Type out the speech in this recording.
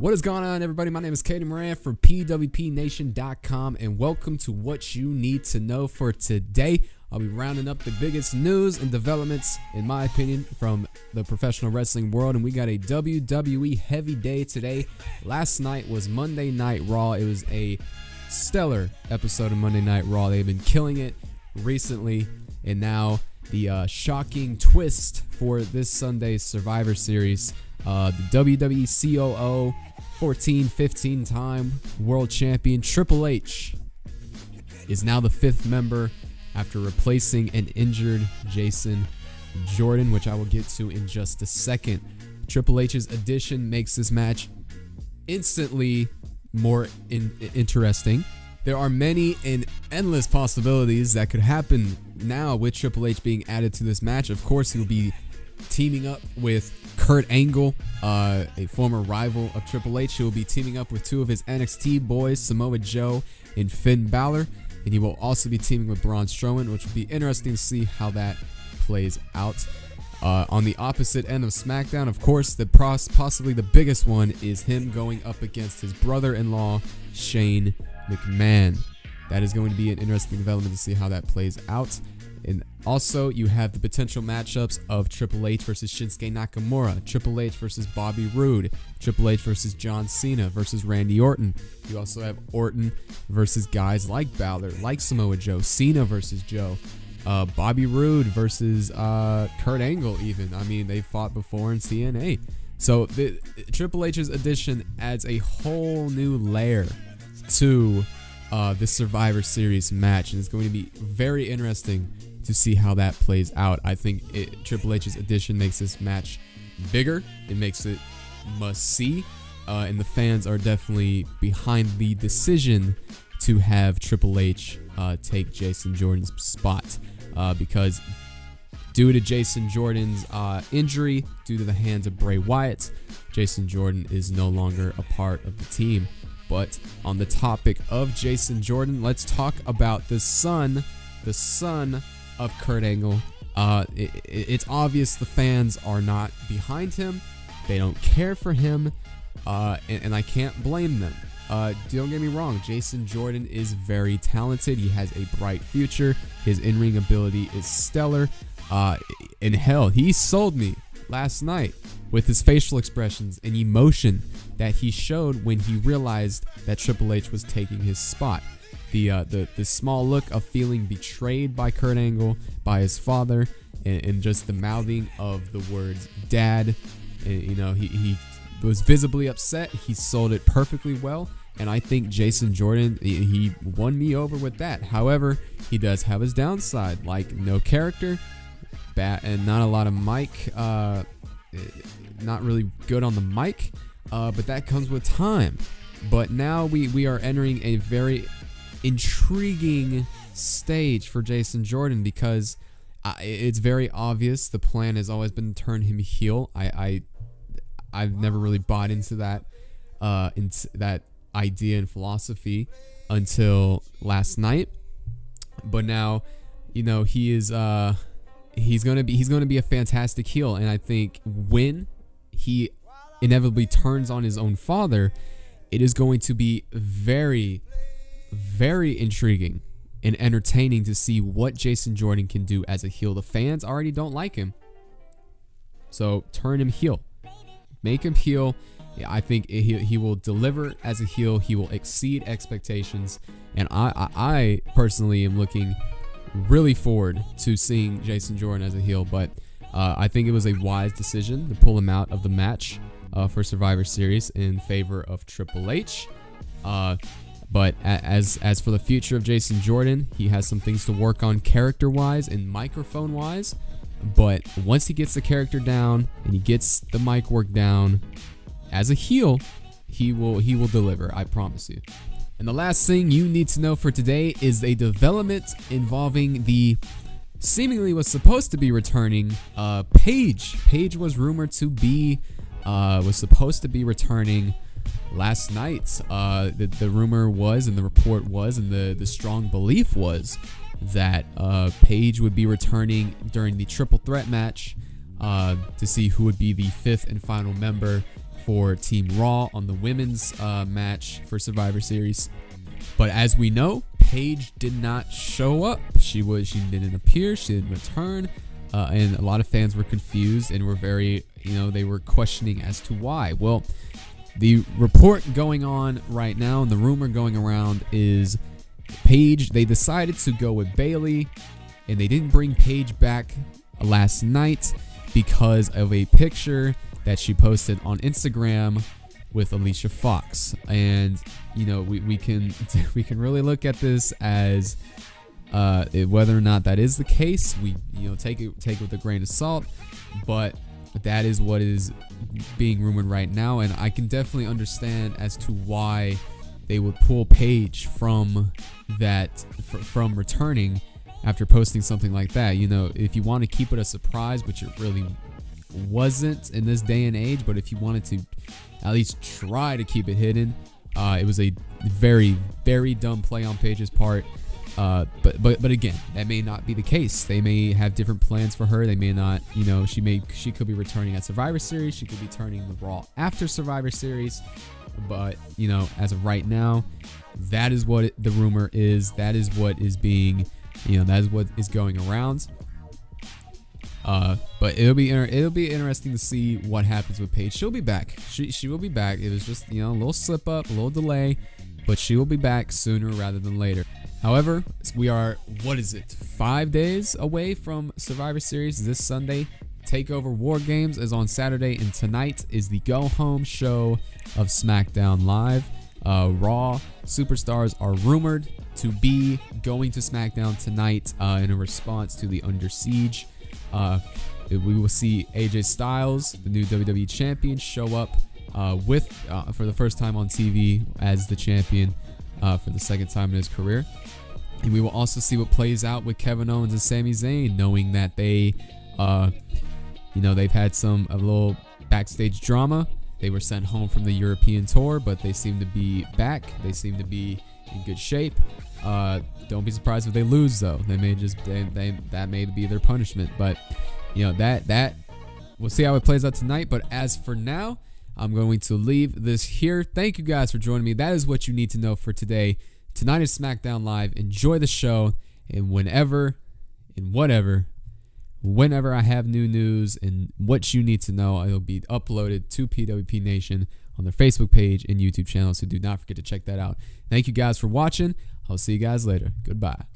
What is going on, everybody? My name is Caden Moran from pwpnation.com, and welcome to what you need to know for today. I'll be rounding up the biggest news and developments, in my opinion, from the professional wrestling world, and we got a WWE heavy day today. Last night was Monday Night Raw. It was a stellar episode of Monday Night Raw. They've been killing it recently, and now the shocking twist for this Sunday's Survivor Series. The WWE COO, 14-15 time world champion Triple H is now the fifth member after replacing an injured Jason Jordan, which I will get to in just a second. Triple H's addition makes this match instantly more interesting. There are many and endless possibilities that could happen now with Triple H being added to this match. Of course, he will be teaming up with Kurt Angle, a former rival of Triple H. He will be teaming up with two of his NXT boys, Samoa Joe and Finn Balor. And he will also be teaming with Braun Strowman, which will be interesting to see how that plays out. On the opposite end of SmackDown, of course, possibly the biggest one is him going up against his brother-in-law, Shane McMahon. That is going to be an interesting development to see how that plays out. And also, you have the potential matchups of Triple H versus Shinsuke Nakamura, Triple H versus Bobby Roode, Triple H versus John Cena versus Randy Orton. You also have Orton versus guys like Balor, like Samoa Joe, Cena versus Joe, Bobby Roode versus Kurt Angle even. I mean, they fought before in TNA. So the Triple H's addition adds a whole new layer to this Survivor Series match, and it's going to be very interesting to see how that plays out. I think Triple H's addition makes this match bigger. It makes it must-see, and the fans are definitely behind the decision to have Triple H take Jason Jordan's spot, because due to Jason Jordan's injury, due to the hands of Bray Wyatt, Jason Jordan is no longer a part of the team. But on the topic of Jason Jordan, let's talk about the son of Kurt Angle. It's obvious the fans are not behind him. They don't care for him, and I can't blame them. Don't get me wrong, Jason Jordan is very talented. He has a bright future. His in-ring ability is stellar. And hell, he sold me last night with his facial expressions and emotion that he showed when he realized that Triple H was taking his spot. The small look of feeling betrayed by Kurt Angle, by his father, and just the mouthing of the words "Dad." And, he was visibly upset. He sold it perfectly well, and I think Jason Jordan, he won me over with that. However, he does have his downside, like no character, and not a lot of mic, not really good on the mic, but that comes with time. But now we are entering a very intriguing stage for Jason Jordan, because it's very obvious the plan has always been to turn him heel. I've never really bought into that idea and philosophy until last night, but now he is he's gonna be a fantastic heel, and I think when he inevitably turns on his own father, it is going to be very, very intriguing and entertaining to see what Jason Jordan can do as a heel. The fans already don't like him, so turn him heel, make him heel. I think he will deliver as a heel. He will exceed expectations, and I personally am looking really forward to seeing Jason Jordan as a heel. But I think it was a wise decision to pull him out of the match for Survivor Series in favor of Triple H. But as for the future of Jason Jordan, he has some things to work on character-wise and microphone-wise. But once he gets the character down and he gets the mic work down, as a heel, he will deliver, I promise you. And the last thing you need to know for today is a development involving the seemingly was supposed to be returning Paige. Paige was rumored to be was supposed to be returning last night. The rumor was, and the report was, and the strong belief was that Paige would be returning during the triple threat match to see who would be the fifth and final member for Team Raw on the women's match for Survivor Series. But as we know, Paige did not show up. She didn't appear. She didn't return. And a lot of fans were confused and were very, they were questioning as to why. Well, the report going on right now and the rumor going around is Paige, they decided to go with Bailey, and they didn't bring Paige back last night because of a picture that she posted on Instagram with Alicia Fox. And we can really look at this as whether or not that is the case. We take it with a grain of salt, but that is what is being rumored right now, and I can definitely understand as to why they would pull Paige from returning after posting something like that. If you want to keep it a surprise, which it really wasn't in this day and age, but if you wanted to at least try to keep it hidden, it was a very, very dumb play on Paige's part. But again, that may not be the case. They may have different plans for her. They may not, she could be returning at Survivor Series. She could be turning the Raw after Survivor Series. But, as of right now, that is what the rumor is. That is what is being, that is what is going around. But it'll be interesting to see what happens with Paige. She'll be back. She will be back. It was just, a little slip up, a little delay, but she will be back sooner rather than later. However, we are, 5 days away from Survivor Series this Sunday. TakeOver War Games is on Saturday, and tonight is the go-home show of SmackDown Live. Raw superstars are rumored to be going to SmackDown tonight in a response to the Under Siege. We will see AJ Styles, the new WWE Champion, show up for the first time on TV as the champion for the second time in his career. And we will also see what plays out with Kevin Owens and Sami Zayn, knowing that they've had a little backstage drama. They were sent home from the European tour, but they seem to be back. They seem to be in good shape. Don't be surprised if they lose, though. They may that may be their punishment. But that we'll see how it plays out tonight. But as for now, I'm going to leave this here. Thank you guys for joining me. That is what you need to know for today. Tonight is SmackDown Live. Enjoy the show, and whenever I have new news and what you need to know, it'll be uploaded to PWP Nation on their Facebook page and YouTube channel, so do not forget to check that out. Thank you guys for watching. I'll see you guys later. Goodbye.